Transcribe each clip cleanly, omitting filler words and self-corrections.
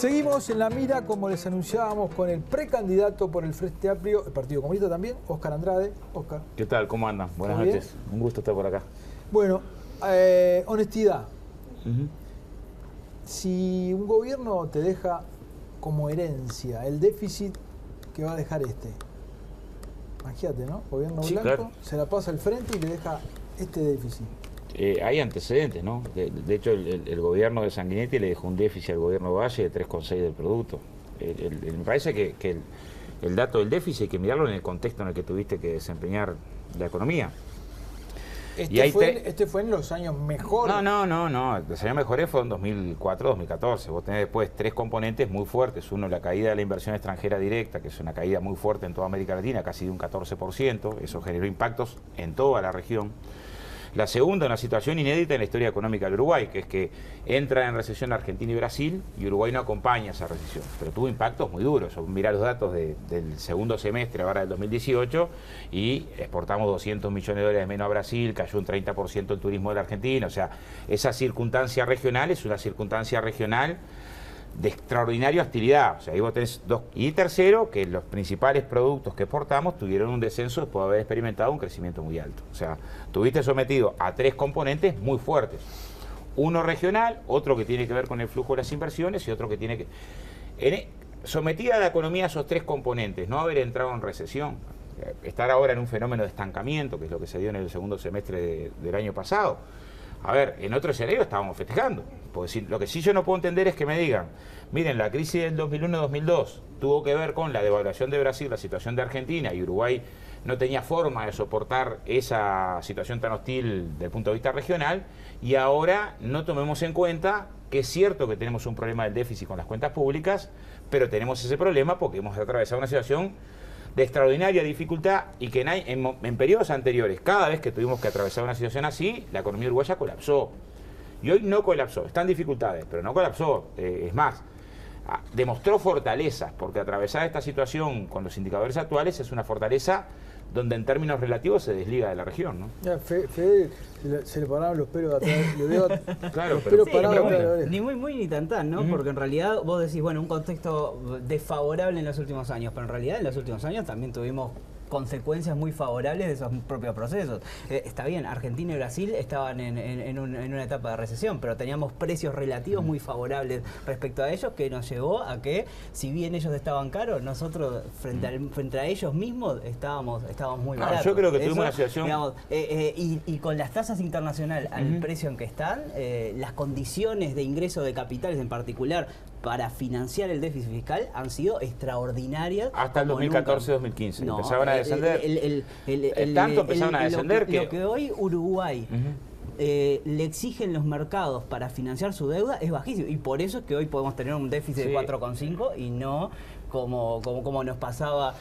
Seguimos en la mira, como les anunciábamos, con el precandidato por el Frente Amplio, el Partido Comunista también, Óscar Andrade. Óscar. ¿Qué tal? ¿Cómo andan? Buenas noches. Un gusto estar por acá. Bueno, honestidad. Si un gobierno te deja como herencia el déficit que va a dejar imagínate, ¿no? Gobierno blanco, claro. Se la pasa al frente y le deja este déficit. Hay antecedentes, ¿no? De hecho, el gobierno de Sanguinetti le dejó un déficit al gobierno de Valle de 3,6 del producto. Me parece que el dato del déficit hay que mirarlo en el contexto en el que tuviste que desempeñar la economía. Este fue en los años mejores. No. Los años mejores fueron 2004, 2014. Vos tenés después tres componentes muy fuertes. Uno, la caída de la inversión extranjera directa, que es una caída muy fuerte en toda América Latina, casi de un 14%. Eso generó impactos en toda la región. La segunda, una situación inédita en la historia económica del Uruguay, que es que entra en recesión Argentina y Brasil, y Uruguay no acompaña esa recesión, pero tuvo impactos muy duros. Mirá los datos del segundo semestre ahora del 2018, y exportamos 200 millones de dólares menos a Brasil, cayó un 30% el turismo de la Argentina. O sea, esa circunstancia regional es una circunstancia regional de extraordinaria hostilidad. O sea, ahí vos tenés dos. Y tercero, que los principales productos que exportamos tuvieron un descenso después de haber experimentado un crecimiento muy alto. O sea, tuviste sometido a tres componentes muy fuertes. Uno regional, otro que tiene que ver con el flujo de las inversiones y otro que tiene que... sometida a la economía a esos tres componentes, no haber entrado en recesión, estar ahora en un fenómeno de estancamiento, que es lo que se dio en el segundo semestre del año pasado. A ver, en otro escenario estábamos festejando. Porque lo que sí yo no puedo entender es que me digan, miren, la crisis del 2001-2002 tuvo que ver con la devaluación de Brasil, la situación de Argentina, y Uruguay no tenía forma de soportar esa situación tan hostil desde el punto de vista regional, y ahora no tomemos en cuenta que es cierto que tenemos un problema del déficit con las cuentas públicas, pero tenemos ese problema porque hemos atravesado una situación de extraordinaria dificultad, y que en periodos anteriores, cada vez que tuvimos que atravesar una situación así, la economía uruguaya colapsó. Y hoy no colapsó, está en dificultades, pero no colapsó. Es más, demostró fortalezas, porque atravesar esta situación con los indicadores actuales es una fortaleza donde en términos relativos se desliga de la región, ¿no? Ya, Fede se le paraban los pelos de atrás, le veo claro, los pelos parados atrás de la oreja. Ni muy ni tan, ¿no? Porque en realidad vos decís, bueno, un contexto desfavorable en los últimos años, pero en realidad en los últimos años también tuvimos consecuencias muy favorables de esos propios procesos. Está bien, Argentina y Brasil estaban en una etapa de recesión, pero teníamos precios relativos muy favorables respecto a ellos, que nos llevó a que, si bien ellos estaban caros, nosotros frente a ellos mismos estábamos muy baratos. Yo creo que tuvimos una situación... Digamos, y con las tasas internacionales al precio en que están, las condiciones de ingreso de capitales en particular para financiar el déficit fiscal han sido extraordinarias. Hasta el 2014-2015. No, empezaban a descender. Tanto empezaron a descender Lo que hoy Uruguay le exigen los mercados para financiar su deuda es bajísimo. Y por eso es que hoy podemos tener un déficit de 4,5 y no como nos pasaba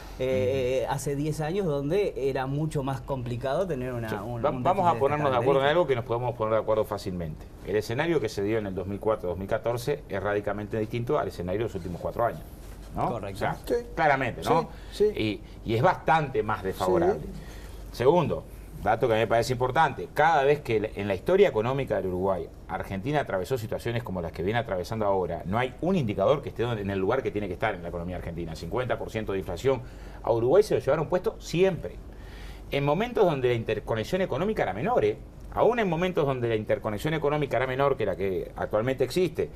hace 10 años, donde era mucho más complicado tener vamos a ponernos de acuerdo en algo que nos podemos poner de acuerdo fácilmente. El escenario que se dio en el 2004-2014 es radicalmente distinto al escenario de los últimos 4 años, ¿no? Correcto. O sea, sí. Claramente, ¿no? Sí. Y es bastante más desfavorable. Sí. Segundo, dato que a mí me parece importante, cada vez que en la historia económica del Uruguay Argentina atravesó situaciones como las que viene atravesando ahora, no hay un indicador que esté en el lugar que tiene que estar en la economía argentina. 50% de inflación, a Uruguay se lo llevaron puesto siempre. En momentos donde la interconexión económica era menor, aún en momentos donde la interconexión económica era menor que la que actualmente existe,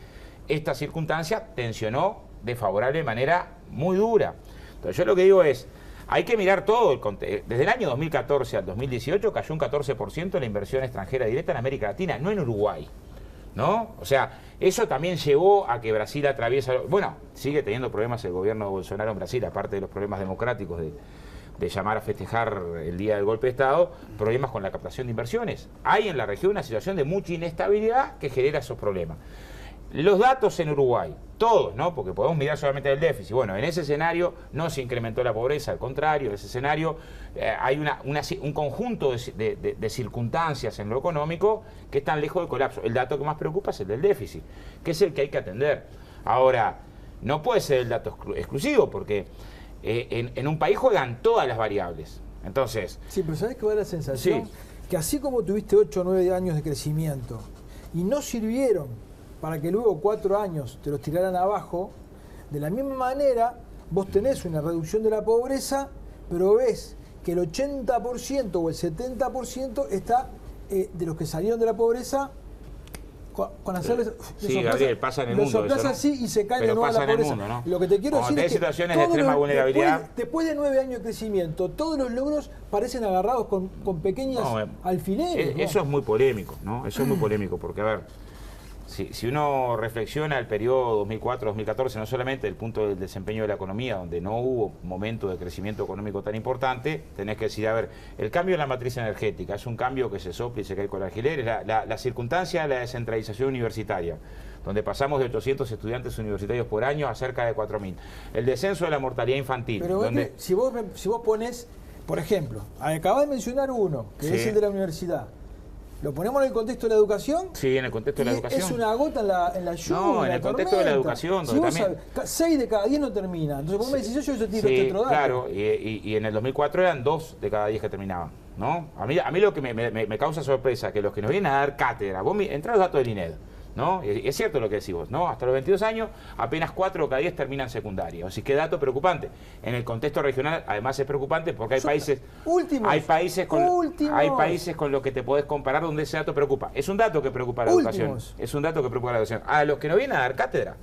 esta circunstancia tensionó desfavorable de manera muy dura. Entonces yo lo que digo es, hay que mirar todo el contexto. Desde el año 2014 al 2018 cayó un 14% la inversión extranjera directa en América Latina, no en Uruguay, ¿no? O sea, eso también llevó a que Brasil atraviesa... Bueno, sigue teniendo problemas el gobierno de Bolsonaro en Brasil, aparte de los problemas democráticos de llamar a festejar el día del golpe de Estado, problemas con la captación de inversiones. Hay en la región una situación de mucha inestabilidad que genera esos problemas. Los datos en Uruguay, todos, ¿no? Porque podemos mirar solamente el déficit. Bueno, en ese escenario no se incrementó la pobreza, al contrario, en ese escenario hay un conjunto de circunstancias en lo económico que están lejos del colapso. El dato que más preocupa es el del déficit, que es el que hay que atender. Ahora, no puede ser el dato exclusivo, porque en un país juegan todas las variables. Entonces... Sí, pero ¿sabés qué va a dar la sensación? Sí. Que así como tuviste 8 o 9 años de crecimiento y no sirvieron para que luego 4 años te los tiraran abajo, de la misma manera vos tenés una reducción de la pobreza, pero ves que el 80% o el 70% está de los que salieron de la pobreza con hacerles... Sí, Gabriel, pasa en el mundo eso, ¿no? Así y se caen de nuevo a la pobreza. Mundo, ¿no? Lo que te quiero decir es que situaciones de extrema vulnerabilidad... Después de 9 años de crecimiento, todos los logros parecen agarrados con pequeñas alfileres. Eso es muy polémico, ¿no? Eso es muy polémico, porque, a ver, si uno reflexiona el periodo 2004-2014, no solamente el punto del desempeño de la economía, donde no hubo momento de crecimiento económico tan importante, tenés que decir, a ver, el cambio en la matriz energética es un cambio que se sopla y se cae con alquileres, la circunstancia de la descentralización universitaria, donde pasamos de 800 estudiantes universitarios por año a cerca de 4.000. El descenso de la mortalidad infantil. Pero donde... si vos pones, por ejemplo, acabas de mencionar uno, que es el de la universidad. ¿Lo ponemos en el contexto de la educación? Sí, en el contexto de la educación. Es una gota en la lluvia. No, en el contexto de la educación. Si vos sabés, 6 de cada 10 no terminan. Entonces vos me decís, yo tiro este otro dato. Claro, y en el 2004 eran 2 de cada 10 que terminaban, ¿no? A mí lo que me causa sorpresa, que los que nos vienen a dar cátedra, vos entrá los datos del INED, ¿no? Es cierto lo que decís vos, ¿no? Hasta los 22 años, apenas 4 de cada 10 terminan secundaria. O sea, qué dato preocupante. En el contexto regional, además es preocupante porque hay países... Hay países con los que te podés comparar donde ese dato preocupa. Es un dato que preocupa a la educación. Es un dato que preocupa a la educación. A los que nos vienen a dar cátedra,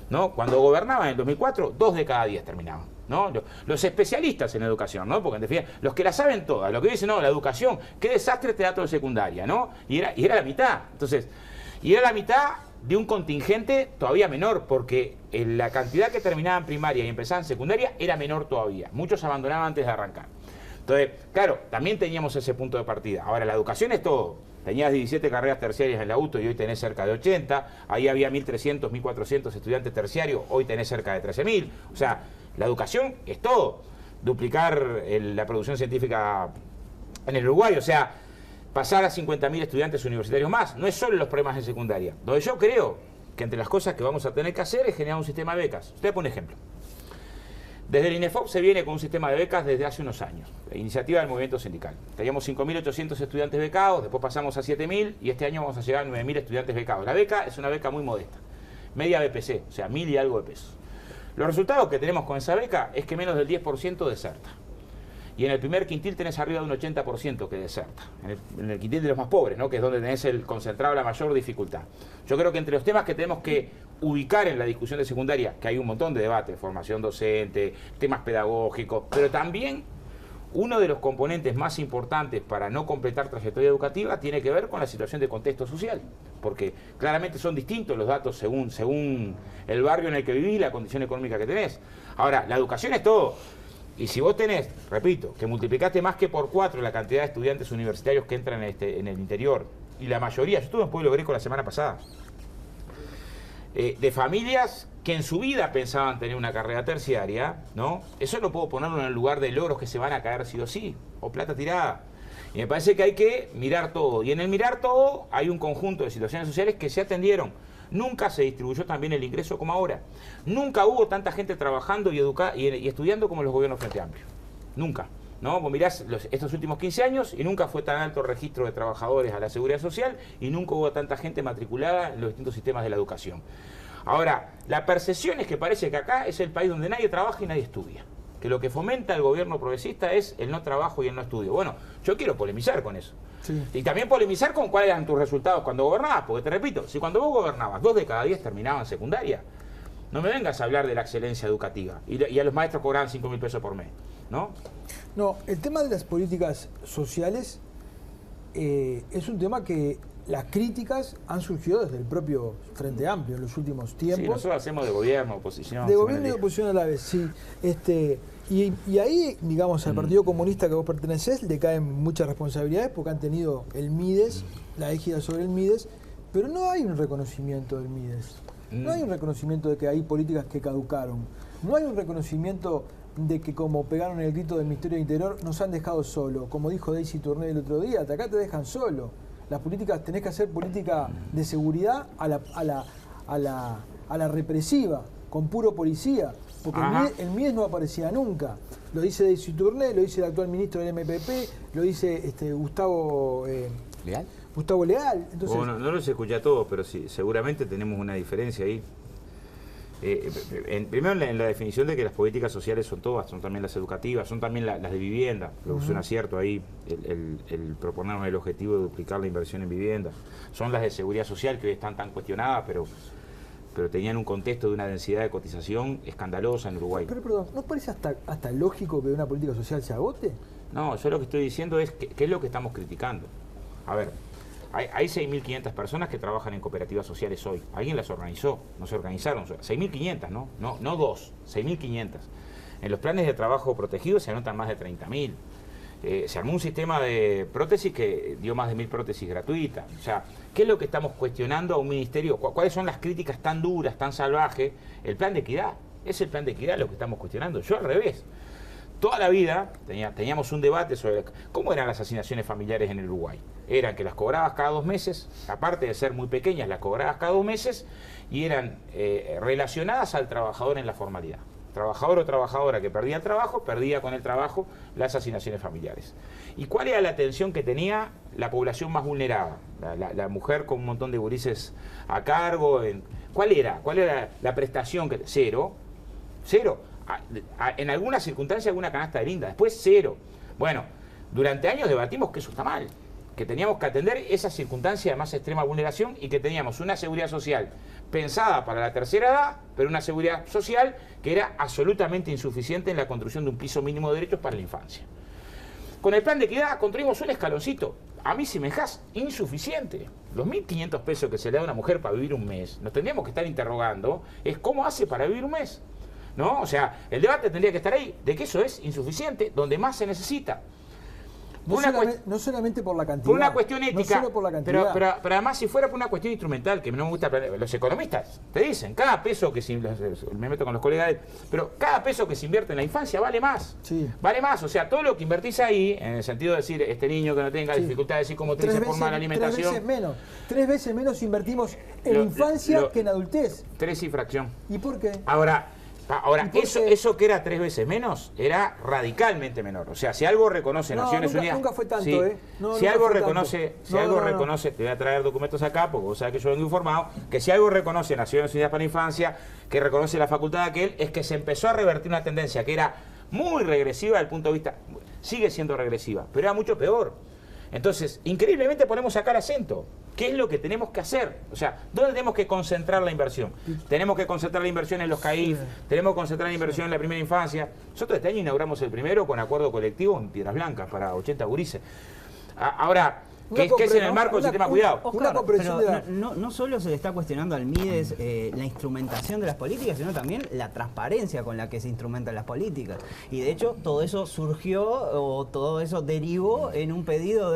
¿no? Cuando gobernaban en el 2004, 2 de cada 10 terminaban, ¿no? Los especialistas en educación, ¿no? Porque en definitiva, los que la saben todas, los que dicen, no, la educación, qué desastre este dato de secundaria, ¿no? Y era la mitad. Entonces... Y era la mitad de un contingente todavía menor, porque la cantidad que terminaba en primaria y empezaba en secundaria era menor todavía. Muchos abandonaban antes de arrancar. Entonces, claro, también teníamos ese punto de partida. Ahora, la educación es todo. Tenías 17 carreras terciarias en la UTO y hoy tenés cerca de 80. Ahí había 1.300, 1.400 estudiantes terciarios, hoy tenés cerca de 13.000. O sea, la educación es todo. Duplicar la producción científica en el Uruguay, o sea... pasar a 50.000 estudiantes universitarios más. No es solo los problemas de secundaria. Donde yo creo que entre las cosas que vamos a tener que hacer es generar un sistema de becas. Usted pone ejemplo. Desde el INEFOP se viene con un sistema de becas desde hace unos años. La iniciativa del movimiento sindical. Teníamos 5.800 estudiantes becados, después pasamos a 7.000 y este año vamos a llegar a 9.000 estudiantes becados. La beca es una beca muy modesta. Media BPC, o sea, 1.000 y algo de pesos. Los resultados que tenemos con esa beca es que menos del 10% deserta. Y en el primer quintil tenés arriba de un 80% que deserta. En el quintil de los más pobres, ¿no? Que es donde tenés el concentrado la mayor dificultad. Yo creo que entre los temas que tenemos que ubicar en la discusión de secundaria, que hay un montón de debate, formación docente, temas pedagógicos, pero también uno de los componentes más importantes para no completar trayectoria educativa tiene que ver con la situación de contexto social, porque claramente son distintos los datos según el barrio en el que vivís y la condición económica que tenés. Ahora, la educación es todo. Y si vos tenés, repito, que multiplicaste más que por 4 la cantidad de estudiantes universitarios que entran en el interior, y la mayoría, yo estuve en Pueblo Greco la semana pasada, de familias que en su vida pensaban tener una carrera terciaria, ¿no? Eso no puedo ponerlo en el lugar de logros que se van a caer sí o sí, o plata tirada. Y me parece que hay que mirar todo, y en el mirar todo hay un conjunto de situaciones sociales que se atendieron. Nunca se distribuyó también el ingreso como ahora. Nunca hubo tanta gente trabajando y estudiando como los gobiernos Frente Amplio. Nunca. ¿No? Vos mirás estos últimos 15 años y nunca fue tan alto el registro de trabajadores a la seguridad social y nunca hubo tanta gente matriculada en los distintos sistemas de la educación. Ahora, la percepción es que parece que acá es el país donde nadie trabaja y nadie estudia. Que lo que fomenta el gobierno progresista es el no trabajo y el no estudio. Bueno, yo quiero polemizar con eso. Sí. Y también polemizar con cuáles eran tus resultados cuando gobernabas, porque te repito, si cuando vos gobernabas 2 de cada 10 terminaban secundaria, no me vengas a hablar de la excelencia educativa y a los maestros cobraban 5.000 pesos por mes, ¿no? No, el tema de las políticas sociales es un tema que las críticas han surgido desde el propio Frente Amplio en los últimos tiempos. Sí, nosotros hacemos de gobierno, oposición. De gobierno y de oposición a la vez, sí. Y ahí, digamos, al Partido Comunista que vos pertenecés le caen muchas responsabilidades porque han tenido el MIDES, la égida sobre el MIDES, pero no hay un reconocimiento del MIDES. No hay un reconocimiento de que hay políticas que caducaron. No hay un reconocimiento de que, como pegaron el grito del Ministerio del Interior, nos han dejado solo. Como dijo Daisy Tourné el otro día, acá te dejan solo. Las políticas, tenés que hacer política de seguridad a la represiva, con puro policía. Porque el MIDES no aparecía nunca. Lo dice Daisy Tourné, lo dice el actual ministro del MPP, lo dice Gustavo Gustavo Leal. Entonces, Bueno, no los escuché a todos, pero sí, seguramente tenemos una diferencia ahí. Primero en la definición de que las políticas sociales son todas, son también las educativas, son también las de vivienda. Lo que es un acierto ahí, el proponernos el objetivo de duplicar la inversión en vivienda. Son las de seguridad social, que hoy están tan cuestionadas, pero tenían un contexto de una densidad de cotización escandalosa en Uruguay. Pero perdón, ¿no parece hasta lógico que una política social se agote? No, yo lo que estoy diciendo es qué es lo que estamos criticando. A ver, hay 6.500 personas que trabajan en cooperativas sociales hoy. Alguien las organizó, no se organizaron. 6.500, ¿no? No dos, 6.500. En los planes de trabajo protegidos se anotan más de 30.000. Se armó un sistema de prótesis que dio más de 1.000 prótesis gratuitas. O sea, ¿qué es lo que estamos cuestionando a un ministerio? ¿Cuáles son las críticas tan duras, tan salvajes? El plan de equidad. Es el plan de equidad lo que estamos cuestionando. Yo al revés. Toda la vida teníamos un debate sobre cómo eran las asignaciones familiares en el Uruguay. Eran que las cobrabas cada 2 meses, aparte de ser muy pequeñas, las cobrabas cada 2 meses y eran relacionadas al trabajador en la formalidad. Trabajador o trabajadora que perdía el trabajo, perdía con el trabajo las asignaciones familiares. ¿Y cuál era la atención que tenía la población más vulnerada? La mujer con un montón de gurises a cargo. ¿Cuál era la prestación? Cero. En algunas circunstancias alguna canasta de linda, después cero. Bueno, durante años debatimos que eso está mal, que teníamos que atender esa circunstancia de más extrema vulneración y que teníamos una seguridad social pensada para la tercera edad, pero una seguridad social que era absolutamente insuficiente en la construcción de un piso mínimo de derechos para la infancia. Con el plan de equidad construimos un escaloncito. A mí, si me dejas, insuficiente. Los 1.500 pesos que se le da a una mujer para vivir un mes, nos tendríamos que estar interrogando, es cómo hace para vivir un mes. ¿No? O sea, el debate tendría que estar ahí, de que eso es insuficiente, donde más se necesita. No solamente por la cantidad. Por una cuestión ética, no solo por la cantidad. pero además si fuera por una cuestión instrumental, que no me gusta, los economistas te dicen, cada peso que se, me meto con los colegas, pero cada peso que se invierte en la infancia vale más. Sí. Vale más, o sea, todo lo que invertís ahí, en el sentido de decir, este niño que no tenga dificultades psicomotrices por mala alimentación. 3 veces menos invertimos en infancia que en adultez. 3 y fracción. ¿Y por qué? Ahora, eso que era 3 veces menos, era radicalmente menor. O sea, si algo reconoce Naciones Unidas... Nunca fue tanto, sí, si algo reconoce, te voy a traer documentos acá, porque vos sabés que yo vengo informado, que si algo reconoce Naciones Unidas para la Infancia, que reconoce la facultad de aquel, es que se empezó a revertir una tendencia que era muy regresiva desde el punto de vista... Sigue siendo regresiva, pero era mucho peor. Entonces, increíblemente ponemos acá el acento. ¿Qué es lo que tenemos que hacer? O sea, ¿dónde tenemos que concentrar la inversión? Tenemos que concentrar la inversión en los CAIF, tenemos que concentrar la inversión en la primera infancia. Nosotros este año inauguramos el primero con acuerdo colectivo en Piedras Blancas para 80 gurises. Ahora, ¿qué es en el marco del sistema cuidado? Oscar, pero no solo se le está cuestionando al MIDES la instrumentación de las políticas, sino también la transparencia con la que se instrumentan las políticas. Y de hecho, todo eso surgió o todo eso derivó en un pedido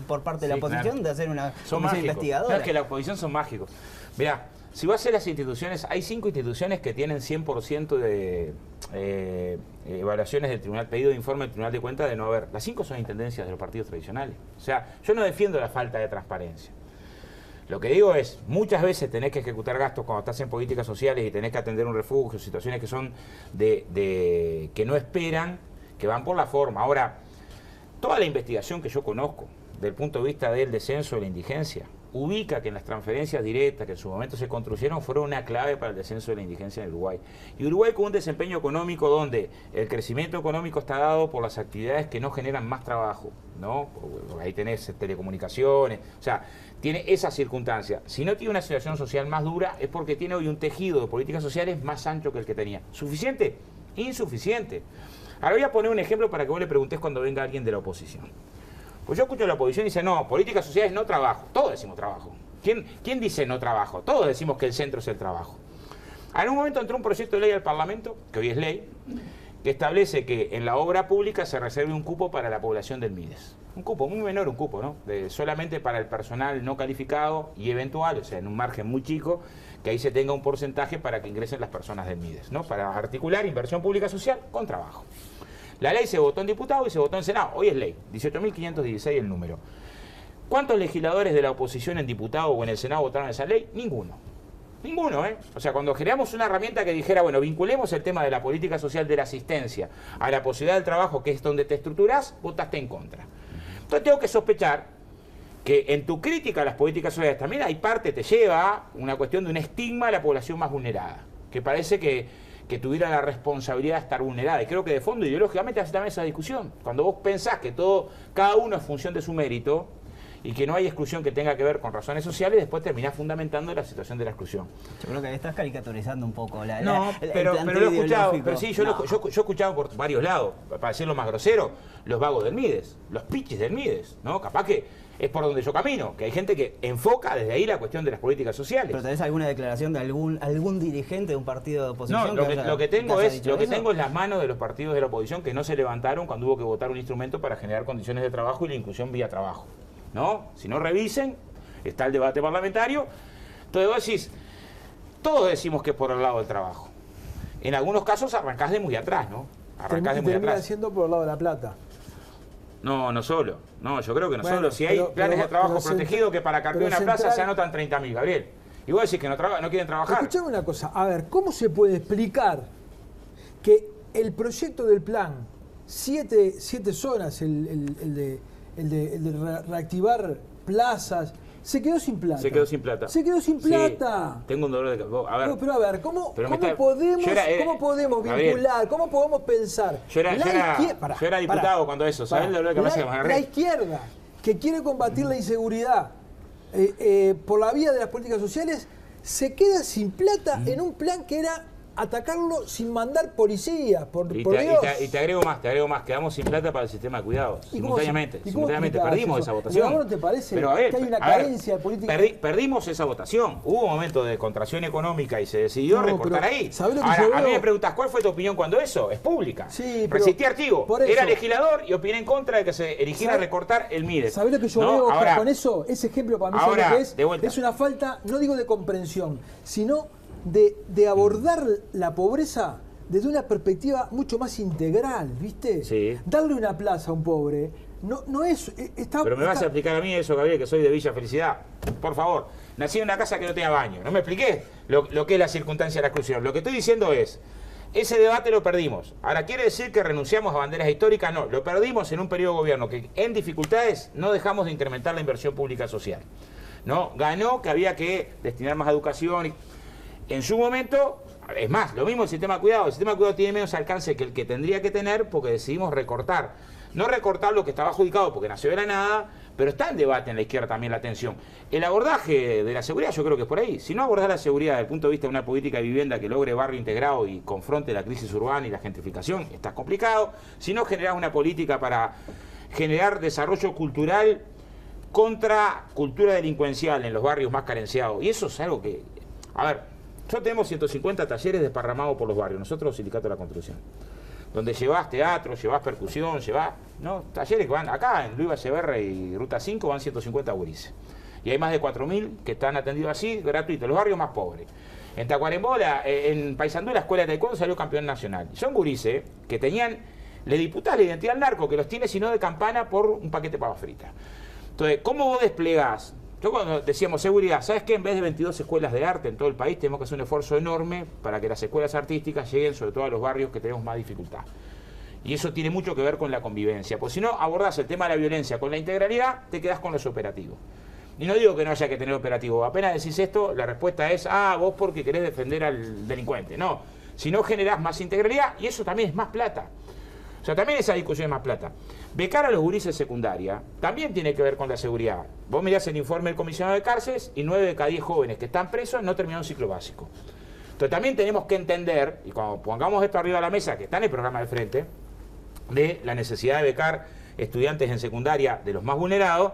por parte de la oposición de hacer una comisión investigadora. No, es que la oposición son mágicos. Mirá, si vas a hacer las instituciones, hay 5 instituciones que tienen 100% de evaluaciones del tribunal, pedido de informe del Tribunal de Cuentas de no haber. Las 5 son intendencias de los partidos tradicionales. O sea, yo no defiendo la falta de transparencia. Lo que digo es, muchas veces tenés que ejecutar gastos cuando estás en políticas sociales y tenés que atender un refugio, situaciones que son que no esperan, que van por la forma. Ahora, toda la investigación que yo conozco, del punto de vista del descenso de la indigencia, ubica que en las transferencias directas que en su momento se construyeron fueron una clave para el descenso de la indigencia en Uruguay. Y Uruguay con un desempeño económico donde el crecimiento económico está dado por las actividades que no generan más trabajo, ¿no? Ahí tenés telecomunicaciones, o sea, tiene esa circunstancia. Si no tiene una situación social más dura es porque tiene hoy un tejido de políticas sociales más ancho que el que tenía. ¿Suficiente? Insuficiente. Ahora voy a poner un ejemplo para que vos le preguntés cuando venga alguien de la oposición. Pues yo escucho a la oposición y dice, no, políticas sociales no trabajo. Todos decimos trabajo. ¿Quién dice no trabajo? Todos decimos que el centro es el trabajo. En un momento entró un proyecto de ley al Parlamento, que hoy es ley, que establece que en la obra pública se reserve un cupo para la población del MIDES. Un cupo, muy menor un cupo, ¿no? Solamente para el personal no calificado y eventual, o sea, en un margen muy chico, que ahí se tenga un porcentaje para que ingresen las personas del MIDES, ¿no? Para articular inversión pública social con trabajo. La ley se votó en diputado y se votó en Senado. Hoy es ley, 18.516 el número. ¿Cuántos legisladores de la oposición en diputado o en el Senado votaron esa ley? Ninguno. Ninguno, ¿eh? O sea, cuando creamos una herramienta que dijera, bueno, vinculemos el tema de la política social de la asistencia a la posibilidad del trabajo, que es donde te estructurás, votaste en contra. Entonces tengo que sospechar que en tu crítica a las políticas sociales también hay parte, te lleva a una cuestión de un estigma a la población más vulnerada, que parece que tuviera la responsabilidad de estar vulnerada. Y creo que de fondo ideológicamente hace también esa discusión. Cuando vos pensás que cada uno es función de su mérito y que no hay exclusión que tenga que ver con razones sociales, después terminás fundamentando la situación de la exclusión. Yo creo que estás caricaturizando un poco la pero lo he escuchado, pero sí, yo he escuchado por varios lados, para decirlo más grosero, los vagos del Mides, los pichis del Mides, ¿no? Capaz que es por donde yo camino, que hay gente que enfoca desde ahí la cuestión de las políticas sociales. ¿Pero tenés alguna declaración de algún dirigente de un partido de oposición? No, lo que tengo es las manos de los partidos de la oposición que no se levantaron cuando hubo que votar un instrumento para generar condiciones de trabajo y la inclusión vía trabajo, ¿no? Si no revisen, está el debate parlamentario. Entonces vos decís, todos decimos que es por el lado del trabajo. En algunos casos arrancás de muy atrás, ¿no? Arrancás de muy atrás. Siendo por el lado de la plata. No solo. No, yo creo que no solo. Si hay planes de trabajo protegidos que para cargar una plaza se anotan 30.000, Gabriel. Y vos decís que no quieren trabajar. Escuchame una cosa. A ver, ¿cómo se puede explicar que el proyecto del plan, 7 zonas, el de reactivar plazas, se quedó sin plata? Se quedó sin plata. Se quedó sin plata. Sí, tengo un dolor de cabeza. A ver. No, pero a ver, ¿cómo podemos vincular? ¿Cómo podemos pensar? Yo era diputado cuando eso, ¿sabes el dolor de cabeza que me agarré? La izquierda, que quiere combatir la inseguridad por la vía de las políticas sociales, se queda sin plata en un plan que era atacarlo sin mandar policía, por Dios. Y te agrego más, quedamos sin plata para el sistema de cuidados, simultáneamente perdimos esa votación. ¿No te parece que hay una carencia de política? Perdimos esa votación, hubo un momento de contracción económica y se decidió recortar ahí. Ahora, a mí me preguntas, ¿cuál fue tu opinión cuando eso? Es pública. Sí, resistí Artigo, era legislador y opiné en contra de que se eligiera recortar el Mides. ¿Sabés lo que yo veo con eso? Ese ejemplo para mí es una falta, no digo de comprensión, sino de abordar la pobreza desde una perspectiva mucho más integral, ¿viste? Sí. Darle una plaza a un pobre no es... Pero me vas a explicar a mí eso, Gabriel, que soy de Villa Felicidad. Por favor, nací en una casa que no tenía baño. No me expliqué lo que es la circunstancia de la exclusión. Lo que estoy diciendo es, ese debate lo perdimos. Ahora, ¿quiere decir que renunciamos a banderas históricas? No, lo perdimos en un periodo de gobierno que en dificultades no dejamos de incrementar la inversión pública social, ¿no? Ganó que había que destinar más a educación. En su momento, es más, lo mismo el sistema de cuidado. El sistema de cuidado tiene menos alcance que el que tendría que tener porque decidimos recortar. No recortar lo que estaba adjudicado porque nació de la nada, pero está en debate en la izquierda también la atención. El abordaje de la seguridad yo creo que es por ahí. Si no abordás la seguridad desde el punto de vista de una política de vivienda que logre barrio integrado y confronte la crisis urbana y la gentrificación, está complicado. Si no generás una política para generar desarrollo cultural contra cultura delincuencial en los barrios más carenciados. Y eso es algo que... A ver... Nosotros tenemos 150 talleres desparramados por los barrios, nosotros Sindicato de la Construcción, donde llevas teatro, llevas percusión, llevas talleres que van acá en Luis Valleverra y Ruta 5 van 150 gurises. Y hay más de 4.000 que están atendidos así, gratuitos, los barrios más pobres. En Tacuarembó, en Paysandú, la escuela de taekwondo salió campeón nacional. Son gurises que tenían, le diputás la identidad al narco, que los tiene sino de campana por un paquete de papas fritas. Entonces, ¿cómo vos desplegás? Yo cuando decíamos seguridad, ¿sabes qué? En vez de 22 escuelas de arte en todo el país, tenemos que hacer un esfuerzo enorme para que las escuelas artísticas lleguen sobre todo a los barrios que tenemos más dificultad. Y eso tiene mucho que ver con la convivencia, porque si no abordás el tema de la violencia con la integralidad, te quedás con los operativos. Y no digo que no haya que tener operativo, apenas decís esto, la respuesta es, vos porque querés defender al delincuente. No, si no generás más integralidad, y eso también es más plata. O sea, también esa discusión es más plata. Becar a los gurises secundaria también tiene que ver con la seguridad. Vos mirás el informe del comisionado de cárceles y 9 de cada 10 jóvenes que están presos no terminaron ciclo básico. Entonces también tenemos que entender, y cuando pongamos esto arriba de la mesa, que está en el programa del Frente, de la necesidad de becar estudiantes en secundaria de los más vulnerados,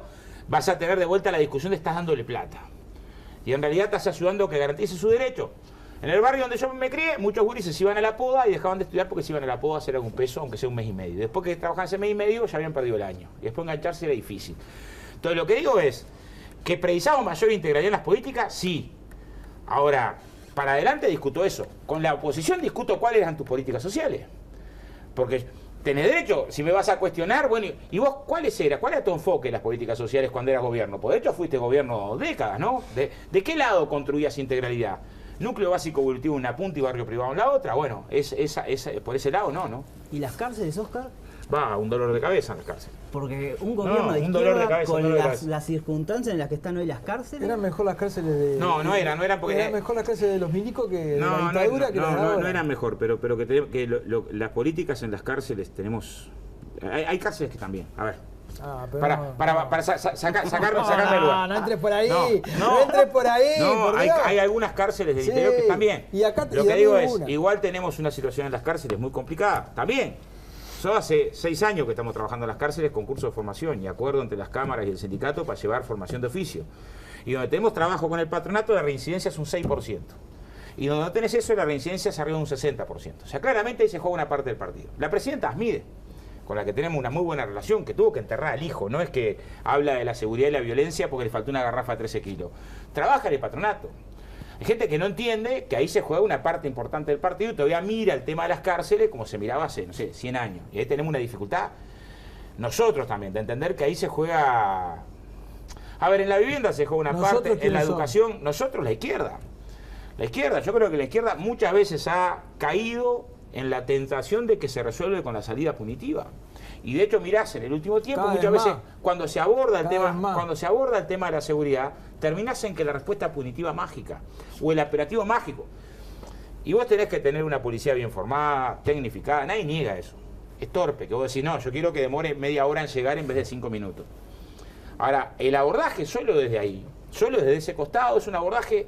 vas a tener de vuelta la discusión de estás dándole plata. Y en realidad estás ayudando a que garantice su derecho. En el barrio donde yo me crié, muchos gurises iban a la poda y dejaban de estudiar porque se iban a la poda a hacer algún peso, aunque sea un mes y medio. Después que trabajaban ese mes y medio, ya habían perdido el año. Y después engancharse era difícil. Entonces lo que digo es, ¿que precisamos mayor integralidad en las políticas? Sí. Ahora, para adelante discuto eso. Con la oposición discuto cuáles eran tus políticas sociales. Porque tenés derecho, si me vas a cuestionar, bueno, ¿y vos cuál era tu enfoque en las políticas sociales cuando eras gobierno? Por de hecho fuiste gobierno décadas, ¿no? ¿De qué lado construías integralidad? Núcleo básico evolutivo en una punta y barrio privado en la otra, bueno, es por ese lado no. ¿Y las cárceles, Oscar? va un dolor de cabeza en las cárceles. Porque un gobierno de un dolor de izquierda, cabeza, un con dolor de cabeza. las circunstancias en las que están hoy las cárceles... Eran mejor las cárceles de... No eran porque... Eran mejor las cárceles de los milicos que de la dictadura que las de ahora. No eran mejor, pero las políticas en las cárceles tenemos... Hay cárceles que están bien, a ver. Para sacarme del lugar. No entres por ahí, no entres por ahí. No, hay algunas cárceles del interior que están bien. Y acá lo que digo es, igual tenemos una situación en las cárceles muy complicada, también. Yo hace 6 años que estamos trabajando en las cárceles con cursos de formación y acuerdo entre las cámaras y el sindicato para llevar formación de oficio. Y donde tenemos trabajo con el patronato, la reincidencia es un 6%. Y donde no tenés eso, la reincidencia es arriba de un 60%. O sea, claramente ahí se juega una parte del partido. La presidenta Asmide, con la que tenemos una muy buena relación, que tuvo que enterrar al hijo, no es que habla de la seguridad y la violencia porque le faltó una garrafa de 13 kilos. Trabaja en el patronato. Hay gente que no entiende que ahí se juega una parte importante del partido y todavía mira el tema de las cárceles como se miraba hace, no sé, 100 años. Y ahí tenemos una dificultad, nosotros también, de entender que ahí se juega... A ver, en la vivienda se juega una parte, en la educación, nosotros la izquierda. La izquierda, yo creo que la izquierda muchas veces ha caído en la tentación de que se resuelve con la salida punitiva. Y de hecho, mirás, en el último tiempo, muchas veces, cuando se aborda el tema de la seguridad, terminás en que la respuesta punitiva mágica, o el operativo mágico. Y vos tenés que tener una policía bien formada, tecnificada, nadie niega eso. Es torpe, que vos decís, no, yo quiero que demore media hora en llegar en vez de 5 minutos. Ahora, el abordaje solo desde ahí, solo desde ese costado, es un abordaje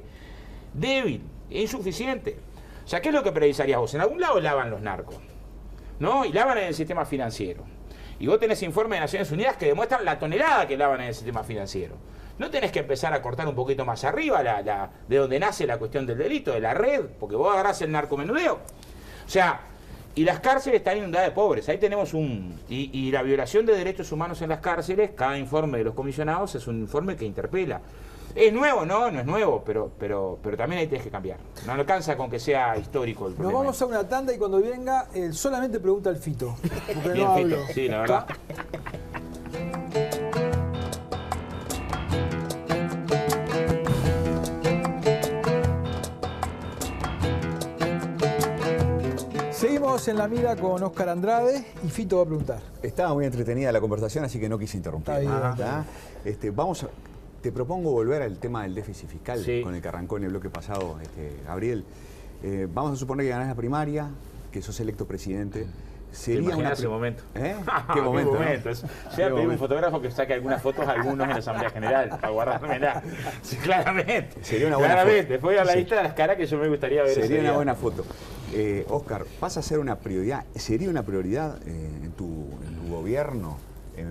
débil, insuficiente. O sea, ¿qué es lo que precisarías vos? En algún lado lavan los narcos, ¿no? Y lavan en el sistema financiero. Y vos tenés informes de Naciones Unidas que demuestran la tonelada que lavan en el sistema financiero. No tenés que empezar a cortar un poquito más arriba de donde nace la cuestión del delito, de la red, porque vos agarrás el narcomenudeo. O sea, y las cárceles están inundadas de pobres. Ahí tenemos y la violación de derechos humanos en las cárceles, cada informe de los comisionados es un informe que interpela. ¿Es nuevo? No es nuevo, pero también ahí tenés que cambiar. No alcanza con que sea histórico el problema. Nos vamos a una tanda y cuando venga, solamente pregunta al Fito. Porque bien, no Fito, hablo. sí, la verdad. Seguimos en la mira con Óscar Andrade y Fito va a preguntar. Estaba muy entretenida la conversación, así que no quise interrumpir. Está bien. Te propongo volver al tema del déficit fiscal, sí, con el que arrancó en el bloque pasado, Gabriel. Vamos a suponer que ganás la primaria, que sos electo presidente. Sería ese momento. ¿Eh? ¿Qué momento? ¿No? Yo voy a pedir un fotógrafo que saque algunas fotos, algunos en la Asamblea General, para guardármela. Sí, claramente. Sería una buena foto. Después a la lista de las caras que yo me gustaría ver. Sería una buena foto. Óscar, ¿pasa a ser una prioridad? ¿Sería una prioridad en tu gobierno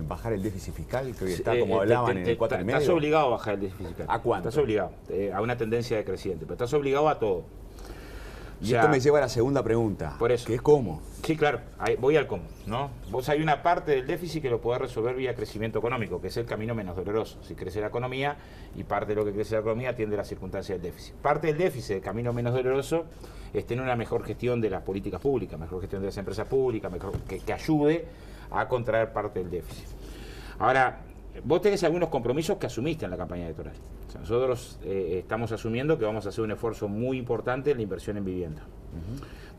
bajar el déficit fiscal, que hoy está, como hablaban, en el 4,5? Estás obligado a bajar el déficit fiscal. ¿A cuánto? Estás obligado a una tendencia decreciente, pero estás obligado a todo. Y esto me lleva a la segunda pregunta, por eso, que es cómo. Sí, claro, voy al cómo, ¿no? Vos hay una parte del déficit que lo podés resolver vía crecimiento económico, que es el camino menos doloroso. Si crece la economía, y parte de lo que crece la economía atiende a las circunstancias del déficit. Parte del déficit, el camino menos doloroso, es tener una mejor gestión de las políticas públicas, mejor gestión de las empresas públicas, que ayude a contraer parte del déficit. Ahora, vos tenés algunos compromisos que asumiste en la campaña electoral. O sea, nosotros estamos asumiendo que vamos a hacer un esfuerzo muy importante en la inversión en vivienda.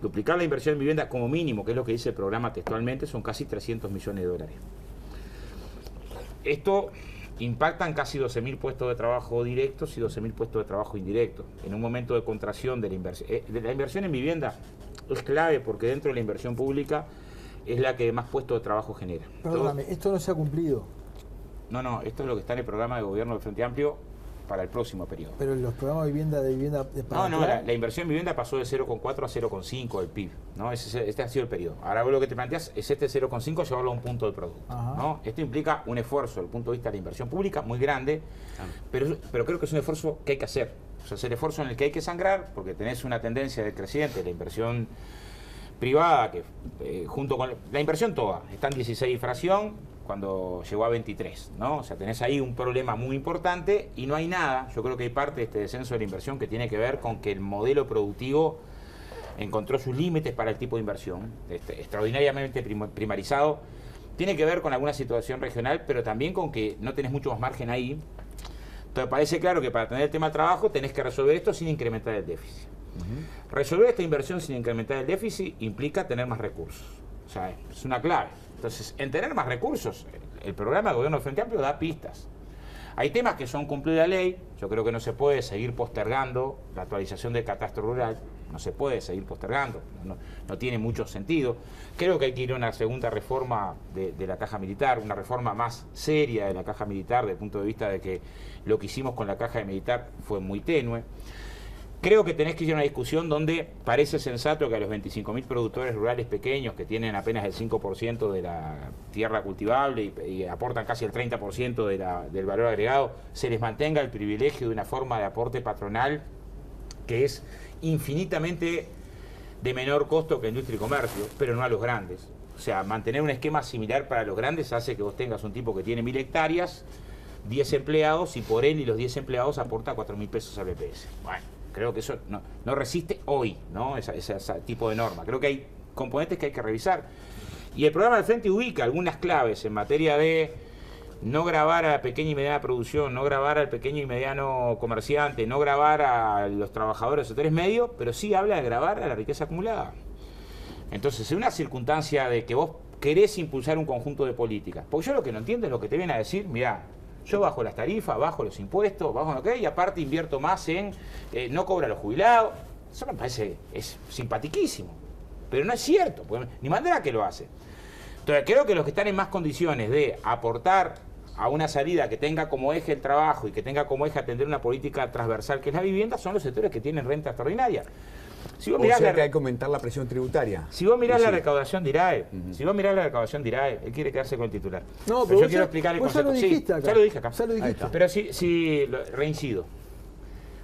Duplicar la inversión en vivienda como mínimo, que es lo que dice el programa textualmente, son casi 300 millones de dólares. Esto impacta en casi 12.000 puestos de trabajo directos y 12.000 puestos de trabajo indirectos. En un momento de contracción de la inversión en vivienda es clave porque dentro de la inversión pública es la que más puestos de trabajo genera. Perdóname, esto no se ha cumplido. No, esto es lo que está en el programa de gobierno del Frente Amplio para el próximo periodo. Pero los programas de vivienda la inversión en vivienda pasó de 0,4 a 0,5 del PIB, ¿no? Este ha sido el periodo. Ahora vos lo que te planteas es 0,5 llevarlo a un punto del producto, ¿no? Esto implica un esfuerzo desde el punto de vista de la inversión pública muy grande, pero creo que es un esfuerzo que hay que hacer. O sea, es el esfuerzo en el que hay que sangrar, porque tenés una tendencia decreciente, la inversión privada, que junto con la inversión toda, está en 16 inflación, cuando llegó a 23, ¿no? O sea, tenés ahí un problema muy importante y no hay nada. Yo creo que hay parte de este descenso de la inversión que tiene que ver con que el modelo productivo encontró sus límites para el tipo de inversión, extraordinariamente primarizado. Tiene que ver con alguna situación regional, pero también con que no tenés mucho más margen ahí. Entonces parece claro que para tener el tema de trabajo tenés que resolver esto sin incrementar el déficit. Resolver esta inversión sin incrementar el déficit implica tener más recursos. O sea, es una clave. Entonces, en tener más recursos, el programa de gobierno del Frente Amplio da pistas. Hay temas que son cumplir la ley. Yo creo que no se puede seguir postergando la actualización del catastro rural. No se puede seguir postergando. No tiene mucho sentido. Creo que hay que ir a una segunda reforma de la Caja Militar, una reforma más seria de la Caja Militar, desde el punto de vista de que lo que hicimos con la Caja Militar fue muy tenue. Creo que tenés que ir a una discusión donde parece sensato que a los 25.000 productores rurales pequeños que tienen apenas el 5% de la tierra cultivable y aportan casi el 30% del valor agregado, se les mantenga el privilegio de una forma de aporte patronal que es infinitamente de menor costo que industria y comercio, pero no a los grandes. O sea, mantener un esquema similar para los grandes hace que vos tengas un tipo que tiene 1.000 hectáreas, 10 empleados, y por él y los 10 empleados aporta 4.000 pesos al BPS. Bueno, creo que eso no resiste hoy, ¿no? Ese tipo de norma. Creo que hay componentes que hay que revisar. Y el programa del Frente ubica algunas claves en materia de no gravar a la pequeña y mediana producción, no gravar al pequeño y mediano comerciante, no gravar a los trabajadores de sectores medios, pero sí habla de gravar a la riqueza acumulada. Entonces, en una circunstancia de que vos querés impulsar un conjunto de políticas, porque yo lo que no entiendo es lo que te vienen a decir, mirá, yo bajo las tarifas, bajo los impuestos, bajo lo que hay, y aparte invierto más en no cobra a los jubilados. Eso me parece, es simpatiquísimo, pero no es cierto, ni manera que lo hace. Entonces creo que los que están en más condiciones de aportar a una salida que tenga como eje el trabajo y que tenga como eje atender una política transversal que es la vivienda son los sectores que tienen renta extraordinaria. Si vos mirás que hay que aumentar la presión tributaria. Si vos mirás la recaudación de IRAE, él quiere quedarse con el titular. No, pero yo quiero explicar el concepto. Ya lo dijiste acá. Ya lo dije acá. Ya lo dijiste. Pero sí, reincido.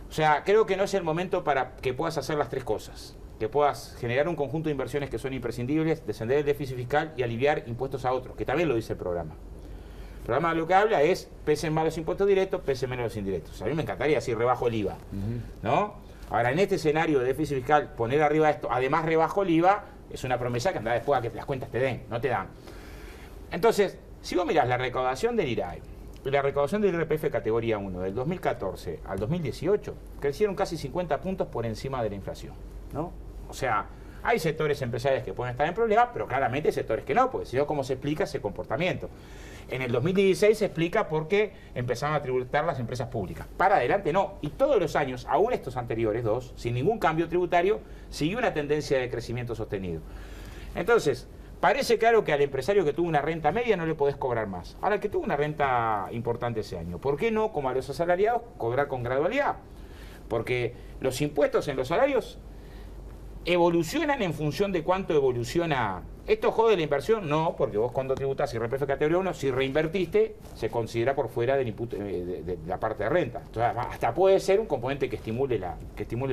O sea, creo que no es el momento para que puedas hacer las tres cosas. Que puedas generar un conjunto de inversiones que son imprescindibles, descender el déficit fiscal y aliviar impuestos a otros, que también lo dice el programa. El programa lo que habla es pesen más los impuestos directos, pesen menos los indirectos. A mí me encantaría si rebajo el IVA, ¿no? Ahora, en este escenario de déficit fiscal, poner arriba esto, además rebajo el IVA, es una promesa que anda después a que las cuentas te den, no te dan. Entonces, si vos mirás la recaudación del IRAE y la recaudación del IRPF categoría 1 del 2014 al 2018, crecieron casi 50 puntos por encima de la inflación, ¿no? O sea, hay sectores empresariales que pueden estar en problemas, pero claramente hay sectores que no, porque si no, ¿cómo se explica ese comportamiento? En el 2016 se explica por qué empezaron a tributar las empresas públicas. Para adelante no. Y todos los años, aún estos anteriores dos, sin ningún cambio tributario, siguió una tendencia de crecimiento sostenido. Entonces, parece claro que al empresario que tuvo una renta media no le podés cobrar más. Ahora, el que tuvo una renta importante ese año, ¿por qué no, como a los asalariados, cobrar con gradualidad? Porque los impuestos en los salarios evolucionan en función de cuánto evoluciona. ¿Esto jode la inversión? No, porque vos cuando tributás IRPF categoría 1, si reinvertiste, se considera por fuera del input, de la parte de renta. Entonces, hasta puede ser un componente que estimule la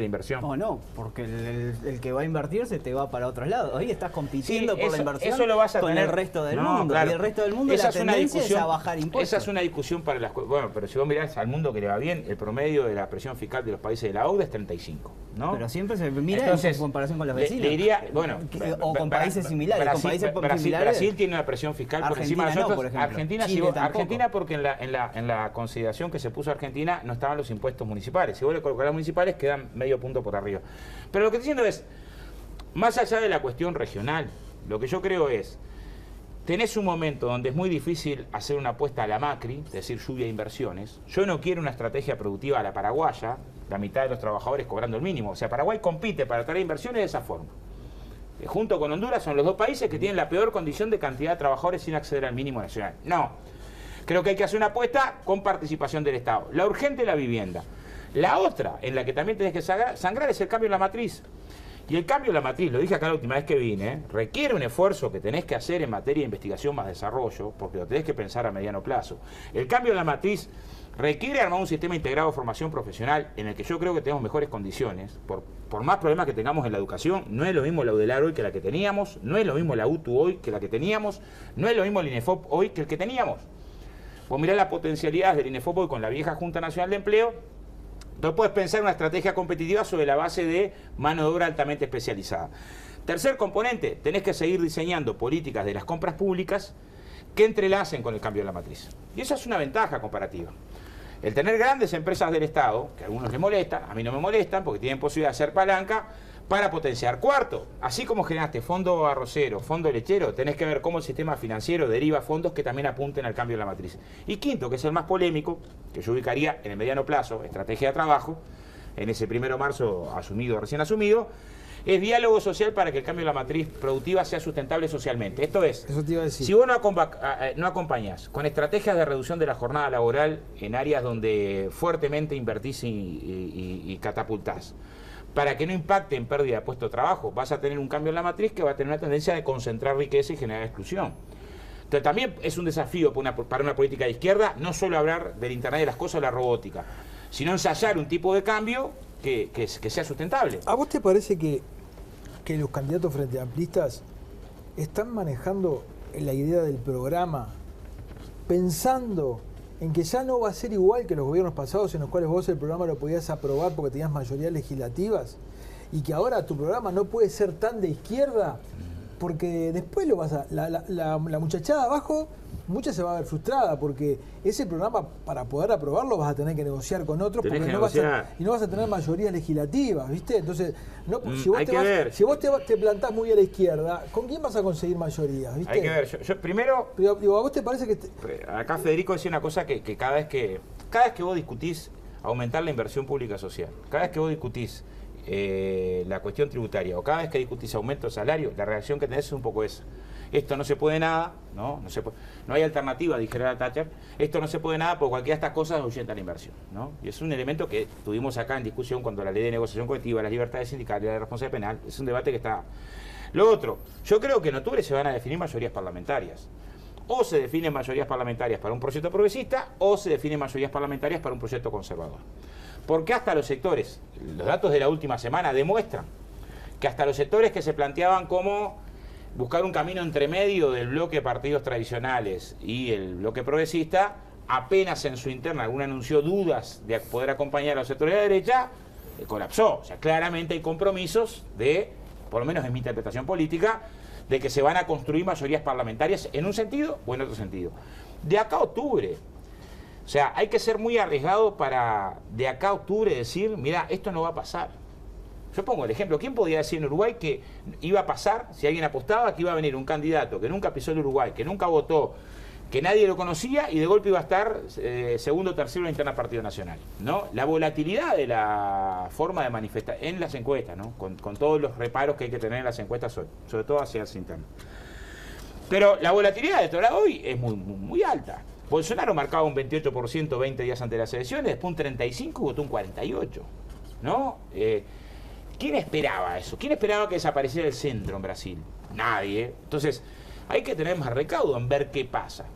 inversión. O no, porque el que va a invertir se te va para otros lados. Ahí estás compitiendo por la inversión eso lo vas a con tener. El resto del mundo. Claro. Y el resto del mundo esa la tendencia es a bajar impuestos. Esa es una discusión para las... Bueno, pero si vos mirás al mundo que le va bien, el promedio de la presión fiscal de los países de la OCDE es 35, ¿no? Pero siempre se mira entonces, en comparación con los vecinos. Le diría, bueno, o con países similares. Brasil tiene una presión fiscal por encima de nosotros. Por ejemplo. Argentina porque en la consideración que se puso Argentina no estaban los impuestos municipales. Si vos le colocás los municipales quedan medio punto por arriba. Pero lo que estoy diciendo es, más allá de la cuestión regional, lo que yo creo es, tenés un momento donde es muy difícil hacer una apuesta a la Macri, es decir, lluvia de inversiones. Yo no quiero una estrategia productiva a la paraguaya, la mitad de los trabajadores cobrando el mínimo. O sea, Paraguay compite para traer inversiones de esa forma. Junto con Honduras son los dos países que tienen la peor condición de cantidad de trabajadores sin acceder al mínimo nacional. No, creo que hay que hacer una apuesta con participación del Estado. La urgente es la vivienda. La otra, en la que también tenés que sangrar, es el cambio en la matriz. Y el cambio en la matriz, lo dije acá la última vez que vine, requiere un esfuerzo que tenés que hacer en materia de investigación más desarrollo, porque lo tenés que pensar a mediano plazo. El cambio en la matriz requiere armar un sistema integrado de formación profesional en el que yo creo que tenemos mejores condiciones. Por más problemas que tengamos en la educación, no es lo mismo la UDELAR hoy que la que teníamos, no es lo mismo la UTU hoy que la que teníamos, no es lo mismo el INEFOP hoy que el que teníamos. Vos mirá las potencialidades del INEFOP hoy con la vieja Junta Nacional de Empleo. No puedes pensar una estrategia competitiva sobre la base de mano de obra altamente especializada. Tercer componente, tenés que seguir diseñando políticas de las compras públicas que entrelacen con el cambio de la matriz. Y esa es una ventaja comparativa. El tener grandes empresas del Estado, que a algunos les molestan, a mí no me molestan, porque tienen posibilidad de hacer palanca, para potenciar. Cuarto, así como generaste fondo arrocero, fondo lechero, tenés que ver cómo el sistema financiero deriva fondos que también apunten al cambio de la matriz. Y quinto, que es el más polémico, que yo ubicaría en el mediano plazo, estrategia de trabajo, en ese 1 de marzo recién asumido, es diálogo social para que el cambio de la matriz productiva sea sustentable socialmente. Esto es, Eso te iba a decir. si vos no acompañás con estrategias de reducción de la jornada laboral en áreas donde fuertemente invertís y catapultás, para que no impacte en pérdida de puesto de trabajo, vas a tener un cambio en la matriz que va a tener una tendencia de concentrar riqueza y generar exclusión. Entonces también es un desafío para una política de izquierda no solo hablar del Internet de las cosas o la robótica, sino ensayar un tipo de cambio que sea sustentable. ¿A vos te parece que los candidatos frente amplistas están manejando la idea del programa pensando en que ya no va a ser igual que los gobiernos pasados en los cuales vos el programa lo podías aprobar porque tenías mayorías legislativas y que ahora tu programa no puede ser tan de izquierda porque después lo vas a... La muchachada abajo, mucha se va a ver frustrada porque ese programa para poder aprobarlo vas a tener que negociar con otros porque no vas a tener mayorías legislativas, ¿viste? Entonces, si vos te plantás muy a la izquierda, ¿con quién vas a conseguir mayorías? ¿Viste? Hay que ver, yo primero... Pero, digo, ¿a vos te parece que...? Acá Federico decía una cosa que cada vez que vos discutís aumentar la inversión pública social, cada vez que vos discutís la cuestión tributaria o cada vez que discutís aumento de salario, la reacción que tenés es un poco esa. Esto no se puede nada, no hay alternativa, dijera Thatcher, esto no se puede nada porque cualquiera de estas cosas ahuyenta la inversión, ¿no? Y es un elemento que tuvimos acá en discusión cuando la ley de negociación colectiva, las libertades sindicales, la responsabilidad penal, es un debate que está... Lo otro, yo creo que en octubre se van a definir mayorías parlamentarias. O se definen mayorías parlamentarias para un proyecto progresista o se definen mayorías parlamentarias para un proyecto conservador. Porque hasta los sectores, los datos de la última semana demuestran que hasta los sectores que se planteaban como buscar un camino entre medio del bloque de partidos tradicionales y el bloque progresista, apenas en su interna alguno anunció dudas de poder acompañar a los sectores de la derecha, colapsó. O sea, claramente hay compromisos de, por lo menos en mi interpretación política, de que se van a construir mayorías parlamentarias en un sentido o en otro sentido. De acá a octubre, o sea, hay que ser muy arriesgado para de acá a octubre decir, mira, esto no va a pasar. Yo pongo el ejemplo, ¿quién podía decir en Uruguay que iba a pasar, si alguien apostaba, que iba a venir un candidato que nunca pisó el Uruguay, que nunca votó, que nadie lo conocía y de golpe iba a estar segundo o tercero en la interna Partido Nacional, ¿no? La volatilidad de la forma de manifestar en las encuestas, ¿no? Con todos los reparos que hay que tener en las encuestas hoy, sobre todo hacia las internas. Pero la volatilidad de Torá hoy es muy alta. Bolsonaro marcaba un 28% 20 días antes de las elecciones, después un 35% y votó un 48%, ¿no? ¿Quién esperaba eso? ¿Quién esperaba que desapareciera el centro en Brasil? Nadie. Entonces, hay que tener más recaudo en ver qué pasa.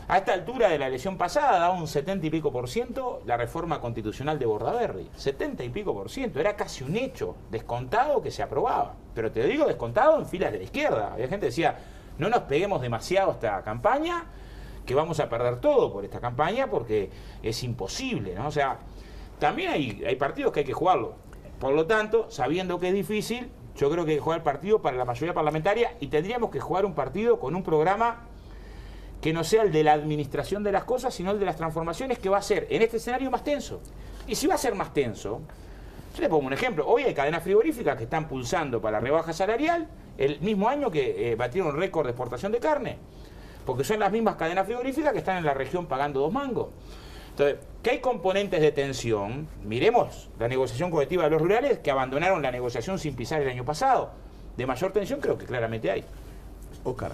A esta altura de la elección pasada daba un 70 y pico % la reforma constitucional de Bordaberry. 70 y pico %. Era casi un hecho descontado que se aprobaba. Pero te digo descontado en filas de la izquierda. Había gente que decía, no nos peguemos demasiado a esta campaña, que vamos a perder todo por esta campaña porque es imposible, ¿no? O sea, también hay partidos que hay que jugarlo. Por lo tanto, sabiendo que es difícil, yo creo que hay que jugar el partido para la mayoría parlamentaria y tendríamos que jugar un partido con un programa que no sea el de la administración de las cosas, sino el de las transformaciones, que va a ser en este escenario más tenso. Y si va a ser más tenso, yo le pongo un ejemplo. Hoy hay cadenas frigoríficas que están pulsando para la rebaja salarial el mismo año que batieron récord de exportación de carne, porque son las mismas cadenas frigoríficas que están en la región pagando 2 mangos. Entonces, ¿qué hay componentes de tensión? Miremos la negociación colectiva de los rurales, que abandonaron la negociación sin pisar el año pasado. De mayor tensión creo que claramente hay. Óscar,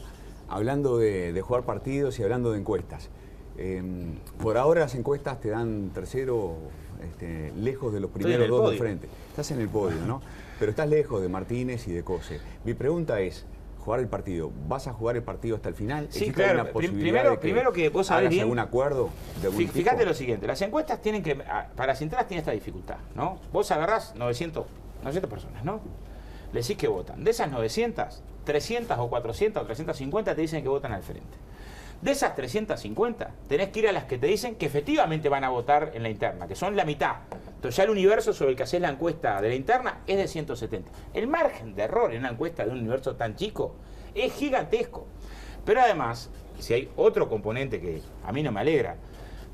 hablando de jugar partidos y hablando de encuestas, por ahora las encuestas te dan tercero, lejos de los primeros dos del frente. Estás en el podio, ¿no? Pero estás lejos de Martínez y de Cose. Mi pregunta es, jugar el partido, ¿vas a jugar el partido hasta el final? Sí, claro. Primero que vos sabés bien, algún acuerdo de algún fíjate tipo. Lo siguiente, las encuestas tienen que, para las entradas tiene esta dificultad, ¿no? Vos agarrás 900 personas, ¿no? Le decís que votan. De esas 900, 300 o 400 o 350 te dicen que votan al frente. De esas 350, tenés que ir a las que te dicen que efectivamente van a votar en la interna, que son la mitad. Entonces ya el universo sobre el que haces la encuesta de la interna es de 170. El margen de error en una encuesta de un universo tan chico es gigantesco. Pero además, si hay otro componente que a mí no me alegra,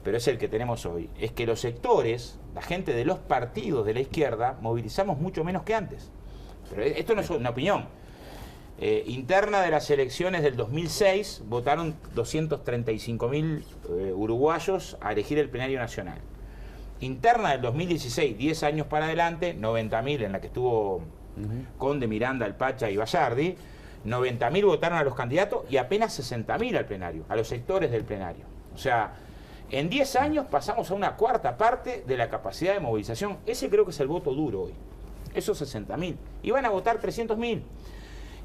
pero es el que tenemos hoy, es que los sectores, la gente de los partidos de la izquierda, movilizamos mucho menos que antes. Pero esto no es una opinión. Interna de las elecciones del 2006 votaron 235.000 uruguayos a elegir el plenario nacional. Interna del 2016, 10 años para adelante, 90.000 en la que estuvo Conde, Miranda, El Pacha y Bayardi, 90.000 votaron a los candidatos y apenas 60.000 al plenario, a los sectores del plenario. O sea, en 10 años pasamos a una cuarta parte de la capacidad de movilización. Ese creo que es el voto duro hoy, esos 60.000. Y van a votar 300.000.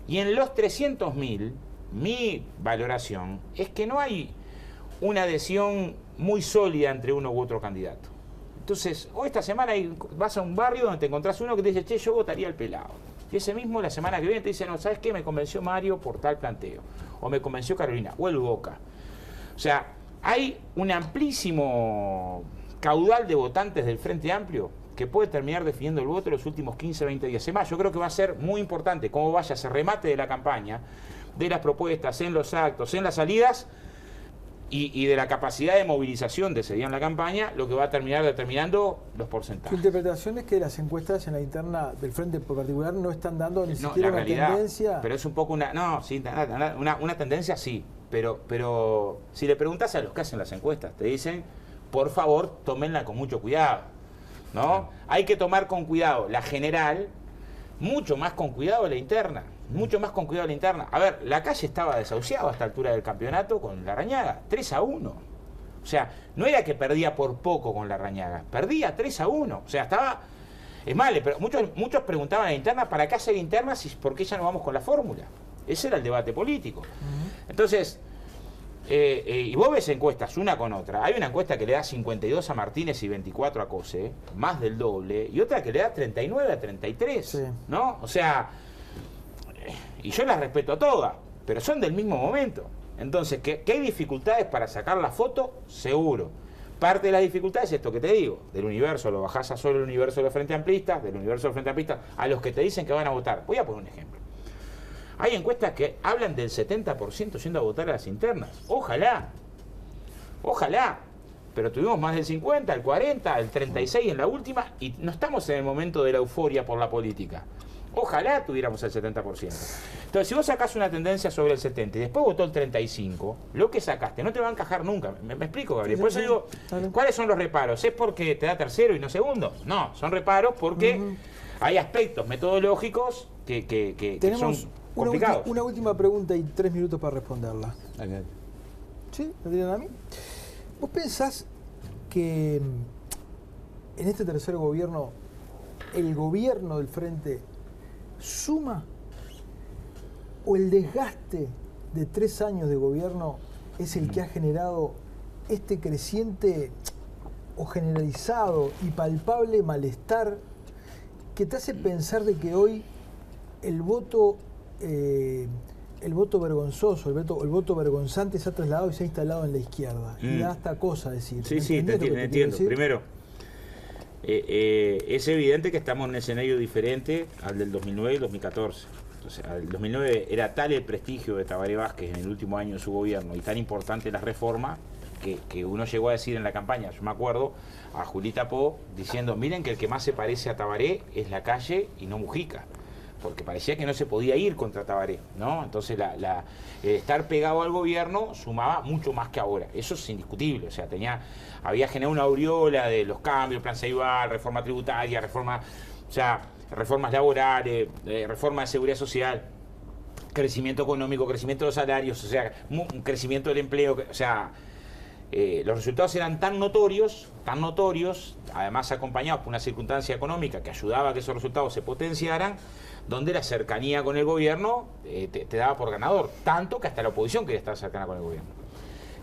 Y en los 300.000, mi valoración es que no hay una adhesión muy sólida entre uno u otro candidato. Entonces, hoy esta semana vas a un barrio donde te encontrás uno que te dice, che, yo votaría al Pelado. Y ese mismo la semana que viene te dice, no, ¿sabes qué? Me convenció Mario por tal planteo. O me convenció Carolina, o el Boca. O sea, hay un amplísimo caudal de votantes del Frente Amplio que puede terminar definiendo el voto en los últimos 15, 20 días. Además, yo creo que va a ser muy importante cómo vaya ese remate de la campaña, de las propuestas, en los actos, en las salidas, y de la capacidad de movilización de ese día en la campaña, lo que va a terminar determinando los porcentajes. Tu interpretación es que las encuestas en la interna del Frente por particular no están dando ni siquiera una tendencia. Pero es un poco una tendencia sí, pero si le preguntas a los que hacen las encuestas, te dicen, por favor, tómenla con mucho cuidado, ¿no? Hay que tomar con cuidado la general, mucho más con cuidado la interna. Mucho más con cuidado la interna. A ver, la calle estaba desahuciada a esta altura del campeonato con Larrañaga, 3-1. O sea, no era que perdía por poco con Larrañaga, perdía 3-1. O sea, estaba... Es más, pero muchos preguntaban a la interna, ¿para qué hacer interna si por qué ya no vamos con la fórmula? Ese era el debate político. Entonces, y vos ves encuestas una con otra. Hay una encuesta que le da 52 a Martínez y 24 a Cose, más del doble, y otra que le da 39 a 33, sí. ¿No? O sea... Y yo las respeto todas, pero son del mismo momento. Entonces, ¿que hay dificultades para sacar la foto? Seguro. Parte de las dificultades es esto que te digo. Del universo lo bajás a solo el universo de los Frente Amplistas, del universo de los Frente Amplistas a los que te dicen que van a votar. Voy a poner un ejemplo. Hay encuestas que hablan del 70% yendo a votar a las internas. Ojalá. Ojalá. Pero tuvimos más del 50, el 40, el 36 en la última y no estamos en el momento de la euforia por la política. Ojalá tuviéramos el 70%. Entonces, si vos sacás una tendencia sobre el 70% y después votó el 35%, lo que sacaste no te va a encajar nunca. ¿Me explico, Gabriel? Por eso digo, ¿cuáles son los reparos? ¿Es porque te da tercero y no segundo? No, son reparos porque hay aspectos metodológicos que son complicados. Una última pregunta y 3 minutos para responderla. Dale. ¿Sí? ¿Me tiran a mí? ¿Vos pensás que en este tercer gobierno, el gobierno del Frente suma o el desgaste de 3 años de gobierno es el que ha generado este creciente o generalizado y palpable malestar que te hace pensar de que hoy el voto vergonzoso, el voto vergonzante se ha trasladado y se ha instalado en la izquierda? Y da hasta cosa decir. Sí, te entiendo. Primero, es evidente que estamos en un escenario diferente al del 2009 y el 2014. Entonces, el 2009 era tal el prestigio de Tabaré Vázquez en el último año de su gobierno y tan importante la reforma que uno llegó a decir en la campaña, yo me acuerdo, a Julita Po diciendo, miren que el que más se parece a Tabaré es la calle y no Mujica, porque parecía que no se podía ir contra Tabaré, ¿no? Entonces estar pegado al gobierno sumaba mucho más que ahora, eso es indiscutible, o sea, había generado una aureola de los cambios, plan Ceibal, reforma tributaria, reformas laborales, reforma de seguridad social, crecimiento económico, crecimiento de los salarios, o sea, un crecimiento del empleo, o sea, los resultados eran tan notorios, además acompañados por una circunstancia económica que ayudaba a que esos resultados se potenciaran, donde la cercanía con el gobierno te daba por ganador, tanto que hasta la oposición quería estar cercana con el gobierno.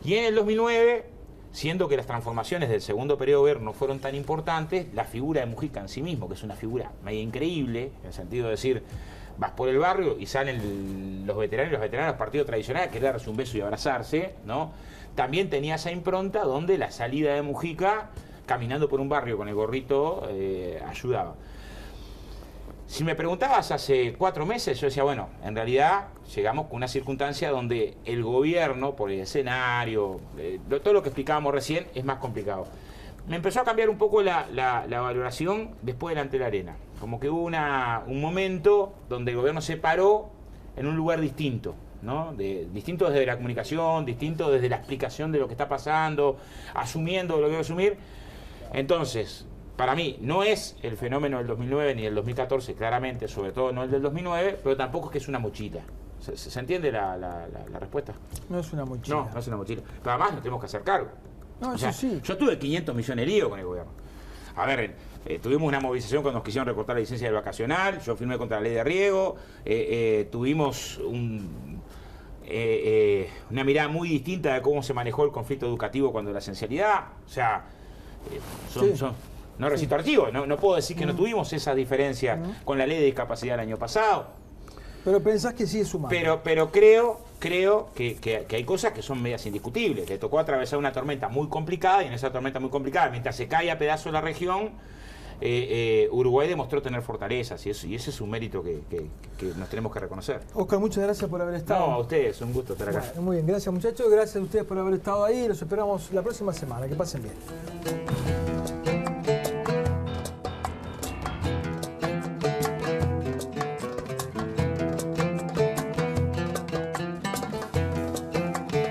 Y en el 2009, siendo que las transformaciones del segundo periodo de gobierno no fueron tan importantes, la figura de Mujica en sí mismo, que es una figura media increíble, en el sentido de decir, vas por el barrio y salen los veteranos del partido tradicional a querer darse un beso y abrazarse, ¿no? También tenía esa impronta donde la salida de Mujica, caminando por un barrio con el gorrito, ayudaba. Si me preguntabas hace 4 meses, yo decía, bueno, en realidad llegamos con una circunstancia donde el gobierno, por el escenario, todo lo que explicábamos recién, es más complicado. Me empezó a cambiar un poco la valoración después delante de la arena, como que hubo un momento donde el gobierno se paró en un lugar distinto, ¿no? Distinto desde la comunicación, distinto desde la explicación de lo que está pasando, asumiendo lo que debe asumir. Entonces, para mí, no es el fenómeno del 2009 ni del 2014, claramente, sobre todo no el del 2009, pero tampoco es que es una mochila. ¿Se entiende la respuesta? No es una mochila. No es una mochila. Pero además nos tenemos que hacer cargo. No, O sea, eso sí. yo tuve 500 millones de líos con el gobierno. A ver, tuvimos una movilización cuando nos quisieron recortar la licencia del vacacional, yo firmé contra la ley de riego, tuvimos una mirada muy distinta de cómo se manejó el conflicto educativo cuando la esencialidad. O sea, no recito archivos, no puedo decir que no tuvimos esas diferencias con la ley de discapacidad el año pasado. Pero pensás que sí es humano. Pero creo que hay cosas que son medias indiscutibles. Le tocó atravesar una tormenta muy complicada y en esa tormenta muy complicada, mientras se cae a pedazos la región, Uruguay demostró tener fortalezas y ese es un mérito que nos tenemos que reconocer. Oscar, muchas gracias por haber estado. No, a ustedes, un gusto estar acá. Bueno, muy bien, gracias muchachos, gracias a ustedes por haber estado ahí. Los esperamos la próxima semana. Que pasen bien.